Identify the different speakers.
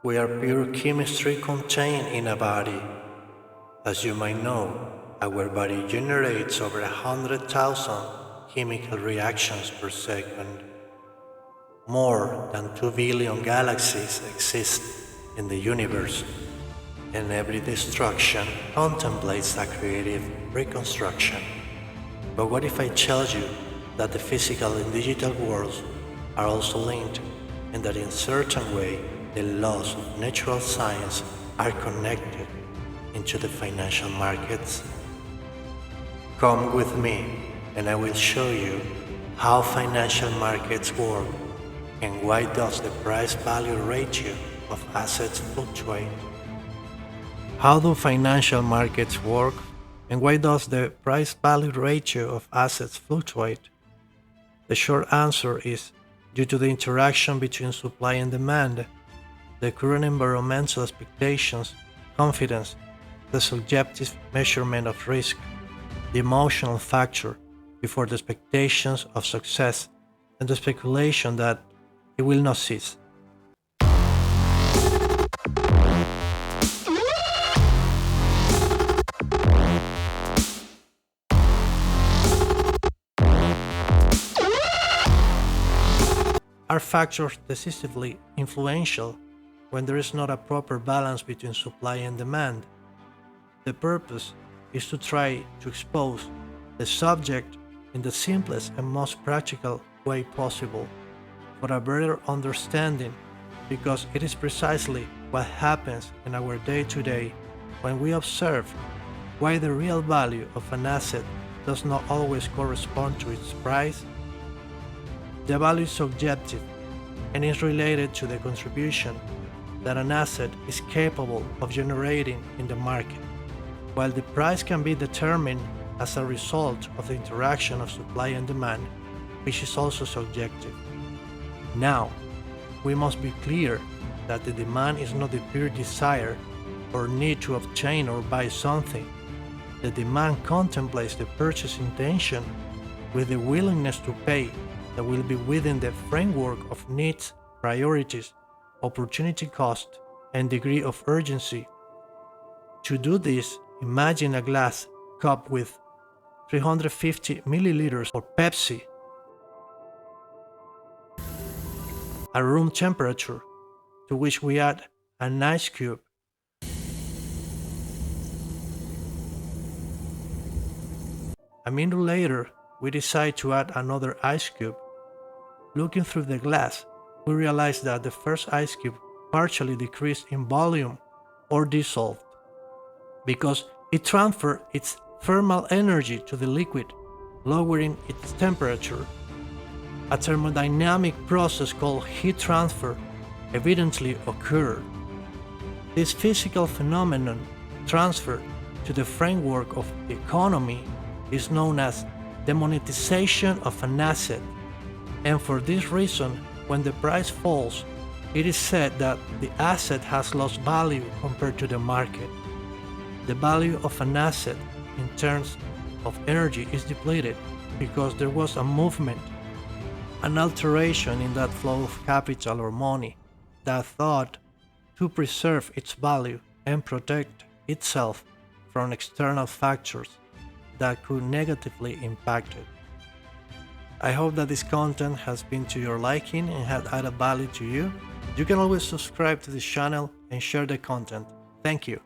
Speaker 1: We are pure chemistry contained in a body. As you might know, our body generates over 100,000 chemical reactions per second. More than 2 billion galaxies exist in the universe, and every destruction contemplates a creative reconstruction. But what if I tell you that the physical and digital worlds are also linked, and that in a certain way the laws of natural science are connected into the financial markets? Come with me and I will show you how financial markets work and why does the price-value ratio of assets fluctuate. How do financial markets work and why does the price-value ratio of assets fluctuate? The short answer is due to the interaction between supply and demand, the current environmental expectations, confidence, the subjective measurement of risk, the emotional factor before the expectations of success, and the speculation that it will not cease. Are factors decisively influential when there is not a proper balance between supply and demand? The purpose is to try to expose the subject in the simplest and most practical way possible for a better understanding, because it is precisely what happens in our day-to-day when we observe why the real value of an asset does not always correspond to its price. The value is subjective and is related to the contribution that an asset is capable of generating in the market, while the price can be determined as a result of the interaction of supply and demand, which is also subjective. Now, we must be clear that the demand is not the pure desire or need to obtain or buy something. The demand contemplates the purchase intention with the willingness to pay that will be within the framework of needs, priorities, opportunity cost, and degree of urgency. To do this, imagine a glass cup with 350 milliliters of Pepsi at room temperature, to which we add an ice cube. A minute later, we decide to add another ice cube. Looking through the glass, we realize that the first ice cube partially decreased in volume or dissolved, because it transferred its thermal energy to the liquid, lowering its temperature. A thermodynamic process called heat transfer evidently occurred. This physical phenomenon, transferred to the framework of the economy, is known as demonetization of an asset, and for this reason, when the price falls, it is said that the asset has lost value compared to the market. The value of an asset in terms of energy is depleted because there was a movement, an alteration in that flow of capital or money that thought to preserve its value and protect itself from external factors that could negatively impact it. I hope that this content has been to your liking and had added value to you. You can always subscribe to this channel and share the content. Thank you.